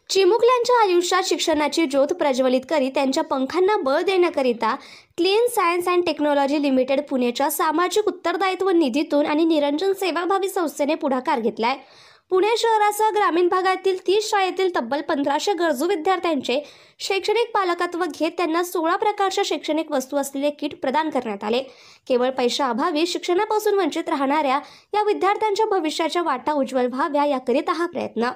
चिमुकल्यांच्या आयुष्यात शिक्षणाची ज्योत प्रज्वलित करीत त्यांच्या पंखांना बळ देण्याकरिता clean science and technology limited पुणेच्या सामाजिक उत्तरदायित्व निधीतून आणि निरंजन सेवाभावी संस्थेने पुढाकार घेतलाय। पुणे शहरासह ग्रामीण भागातील 30 शाळेतील तब्बल 1500 गरजू विद्यार्थ्यांचे शैक्षणिक पालकत्व घेत त्यांना 16 प्रकारच्या शैक्षणिक वस्तू असलेले किट प्रदान करण्यात आले। केवळ पैशाअभावी शिक्षणापासून वंचित राहणाऱ्या या विद्यार्थ्यांच्या भविष्याच्या वाटा उज्ज्वल व्हाव्या याकरिता हा प्रयत्न।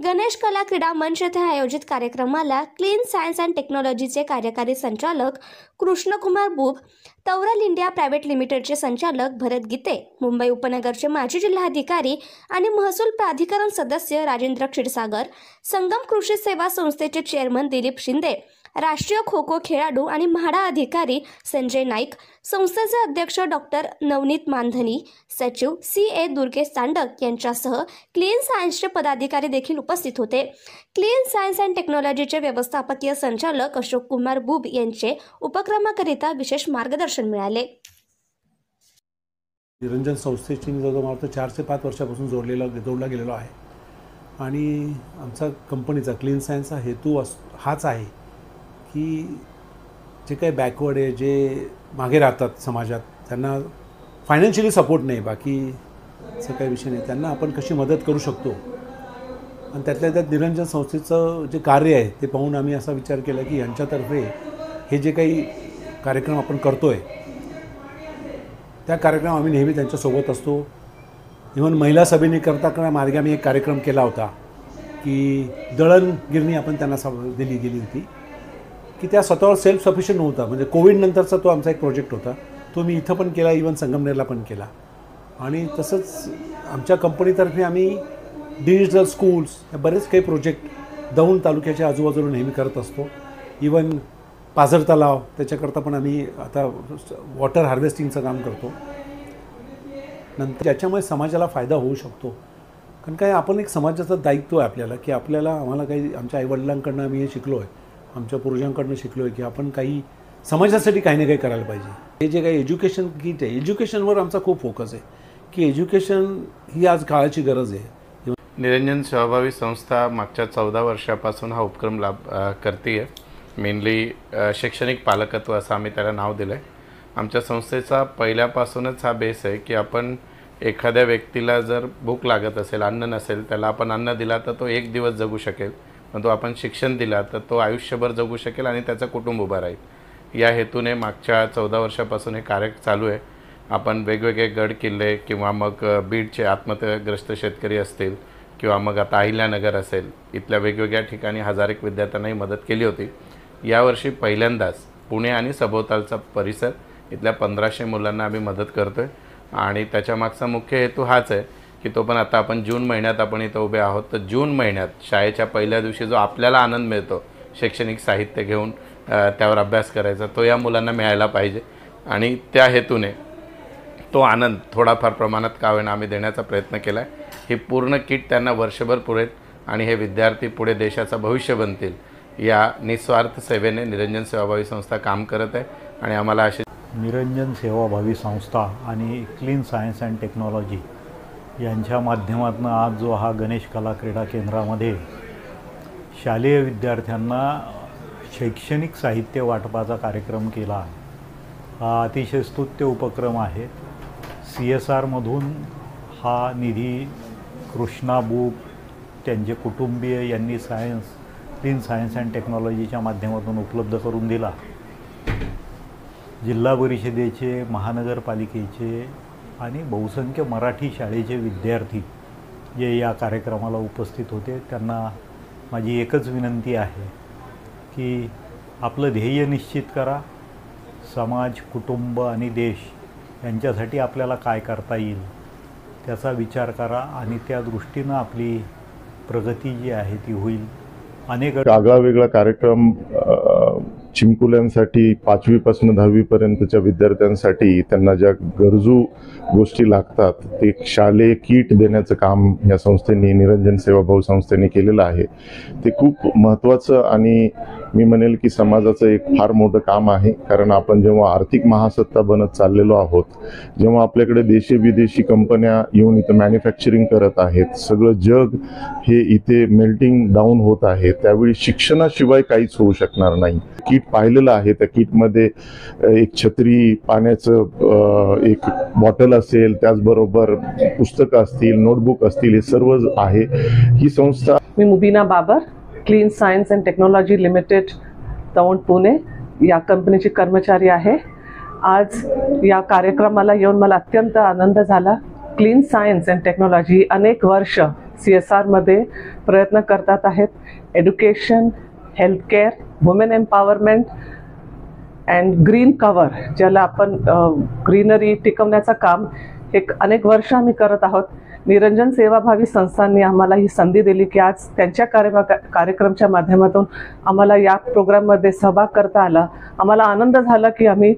गणेश कला क्रीडा मंच येथे आयोजित कार्यक्रमाला क्लीन सायन्स अँड टेक्नॉलॉजीचे कार्यकारी संचालक कृष्णकुमार बुब, तौरल इंडिया प्रायव्हेट लिमिटेडचे संचालक भरत गीते, मुंबई उपनगरचे माजी जिल्हाधिकारी आणि महसूल प्राधिकरण सदस्य राजेंद्र क्षीरसागर, संगम कृषी सेवा संस्थेचे चेअरमन दिलीप शिंदे, राष्ट्रीय खो खो खेळाडू आणि म्हाडा अधिकारी संजय नाईक, संस्थेचे अध्यक्ष डॉक्टर नवनीत मानधनी, सचिव CA दुर्गेश चांडक यांच्यासह क्लीन सायन्सचे पदाधिकारी देखील उपस्थित होते। क्लीन सायन्स अँड टेक्नॉलॉजीचे व्यवस्थापकीय संचालक अशोक कुमार बुब यांचे उपक्रमाकरिता विशेष मार्गदर्शन मिळाले। निरंजन संस्थेची जवळजवळ 4 ते 5 वर्षापासून जोडला गेलेलो आहे आणि आमचा कंपनीचा क्लीन सायन्सचा हेतू हाच आहे की जे काही बॅकवर्ड आहे, जे मागे राहतात समाजात, त्यांना फायनान्शियली सपोर्ट नाही, बाकीचं काही विषय नाही, त्यांना आपण कशी मदत करू शकतो। आणि त्यातल्या त्यात निरंजन संस्थेचं जे कार्य आहे ते पाहून आम्ही असा विचार केला की यांच्यातर्फे हे जे काही कार्यक्रम आपण करतो आहे त्या कार्यक्रम आम्ही नेहमी त्यांच्यासोबत असतो। इव्हन महिला सभेने मार्गे आम्ही एक कार्यक्रम केला होता की दळणगिरणी आपण त्यांना दिली गेली होती की त्या स्वतःवर सेल्फ सफिशियंट नव्हता, म्हणजे कोविडनंतरचा तो आमचा एक प्रोजेक्ट होता, तो मी इथं पण केला, इव्हन संगमनेरला पण केला। आणि तसंच आमच्या कंपनीतर्फे आम्ही डिजिटल स्कूल्स बरेच काही प्रोजेक्ट दौंड तालुक्याच्या आजूबाजूला नेहमी करत असतो। इव्हन पाझर तलाव त्याच्याकरता पण आम्ही आता वॉटर हार्वेस्टिंगचं काम करतो। नंतर त्याच्यामुळे समाजाला फायदा होऊ शकतो, कारण काय आपण एक समाजाचं दायित्व आहे आपल्याला की आम्हाला काही आमच्या आईवडिलांकडून आम्ही हे शिकलो आहे, आमच्या पूर्वजांकडून शिकलो आहे की आपण काही समाजासाठी काही ना काही करायला पाहिजे। हे जे काही एज्युकेशन किट आहे, एज्युकेशनवर आमचा खूप फोकस आहे की एज्युकेशन ही आज काळाची गरज आहे। निरंजन सेवाभावी संस्था मागच्या 14 वर्षापासून हा उपक्रम करते आहे। मेनली शैक्षणिक पालकत्व असं आम्ही त्याला नाव दिलं आहे। आमच्या संस्थेचा पहिल्यापासूनच हा बेस आहे की आपण एखाद्या व्यक्तीला जर भूक लागत असेल, अन्न नसेल, त्याला आपण अन्न दिला तर तो 1 दिवस जगू शकेल, पण तो आपण शिक्षण दिला तर तो आयुष्यभर जगू शकेल आणि त्याचं कुटुंब उभं राहील। या हेतूने मागच्या 14 वर्षापासून हे कार्य चालू आहे। आपण वेगवेगळे गड किल्ले किंवा मग बीडचे आत्महत्याग्रस्त शेतकरी असतील किंवा मग आता अहिल्यानगर असेल, इथल्या वेगवेगळ्या ठिकाणी हजारेक विद्यार्थ्यांनाही मदत केली होती। यावर्षी पहिल्यांदाच पुणे आणि सभोवतालचा परिसर इथल्या 1500 मुलांना आम्ही मदत करतो आहे आणि त्याच्या मागचा मुख्य हेतू हाच आहे की तो पण आता आपण जून महिन्यात आपण इथं उभे आहोत, तर जून महिन्यात शाळेच्या पहिल्या दिवशी जो आपल्याला आनंद मिळतो शैक्षणिक साहित्य घेऊन त्यावर अभ्यास करायचा, तो या मुलांना मिळायला पाहिजे आणि त्या हेतूने तो आनंद थोडाफार प्रमाणात का होईना आम्ही देण्याचा प्रयत्न केला आहे। ही पूर्ण किट त्यांना वर्षभर पुरेल आणि हे विद्यार्थी पुढे देशाचं भविष्य बनतील या निस्वार्थ सेवेने निरंजन सेवाभावी संस्था काम करत आहे आणि आम्हाला अशी निरंजन सेवाभावी संस्था आणि क्लीन सायन्स अँड टेक्नॉलॉजी यांच्या माध्यमातून आज जो हा गणेश कला क्रीडा केंद्रामध्ये शालेय विद्यार्थ्यांना शैक्षणिक साहित्य वाटपाचा कार्यक्रम केला, हा अतिशय स्तुत्य उपक्रम आहे। CSRमधून हा निधी कृष्णा बुब, त्यांचे कुटुंबीय यांनी क्लीन सायन्स अँड टेक्नॉलॉजीच्या माध्यमातून उपलब्ध करून दिला। जिल्हा परिषदेचे, महानगरपालिकेचे आणि बहुसंख्य मराठी शाळेचे विद्यार्थी जे या कार्यक्रमाला उपस्थित होते, त्यांना माझी एकच विनंती आहे की आपलं ध्येय निश्चित करा, समाज, कुटुंब आणि देश यांच्यासाठी आपल्याला काय करता येईल त्याचा विचार करा आणि त्या दृष्टीनं आपली प्रगती जी आहे ती होईल। अनेक आगळा वेगळा कार्यक्रम चिमुकल्यांसाठी 5वी पासून 10वी पर्यंतच्या विद्यार्थ्यांसाठी त्यांना ज्या गरजू गोष्टी लागतात ते शालेय किट देण्याचं काम या संस्थेने, निरंजन सेवाभावी संस्थेने केलेलं आहे. ते खूप महत्त्वाचं आणि मी म्हणेल की समाजाचं एक फार मोठं काम आहे. कारण आपण जेव्हा आर्थिक महासत्ता बनत चाललेलो आहोत, जेव्हा आपल्याकडे देशी विदेशी कंपन्या येऊन इथं मॅन्युफॅक्चरिंग करत आहेत, सगळं जग हे इथे मेल्टिंग डाऊन होत आहे, त्यावेळी शिक्षणाशिवाय काहीच होऊ शकणार नाही. किट पाहिलेलं आहे, त्या किटमध्ये एक छत्री, पाण्याचं एक बॉटल असेल, त्याचबरोबर पुस्तकं असतील, नोटबुक असतील, हे सर्व आहे. ही संस्था मी Mubina Babar, clean science and technology limited Daund Pune या कंपनीची कर्मचारी आहे. आज या कार्यक्रमाला येऊन मला अत्यंत आनंद झाला. क्लीन सायन्स अँड टेक्नॉलॉजी अनेक वर्ष CSR मध्ये प्रयत्न करतात आहेत. Education, healthcare, women empowerment and green cover, ज्याला आपण ग्रीनरी टिकवण्याचं काम हे अनेक वर्ष आम्ही करत आहोत. निरंजन सेवाभावी संस्थांनी आम्हाला ही संधी दिली की आज त्यांच्या कार्यक्रमच्या माध्यमातून आम्हाला या प्रोग्राममध्ये सहभाग करता आला. आम्हाला आनंद झाला की आम्ही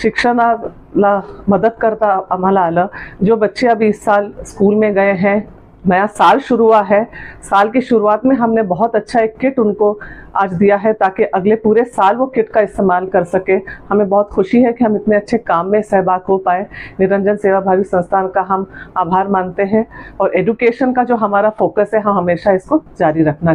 शिक्षणाला मदत करता आम्हाला आलं. जो बच्चे अभी इस साल स्कूल में गए हैं, नया साल शुरू हुआ है, साल की शुरुआत में हमने बहुत अच्छा एक किट उनको आज दिया है ताकि अगले पूरे साल वो किट का इस्तेमाल कर सके. हमें बहुत खुशी है कि हम इतने अच्छे काम में सहभाग हो पाए. निरंजन सेवाभावी संस्थान का हम आभार मानते हैं और एजुकेशन का जो हमारा फोकस है हम हमेशा इसको जारी रखना चाहिए.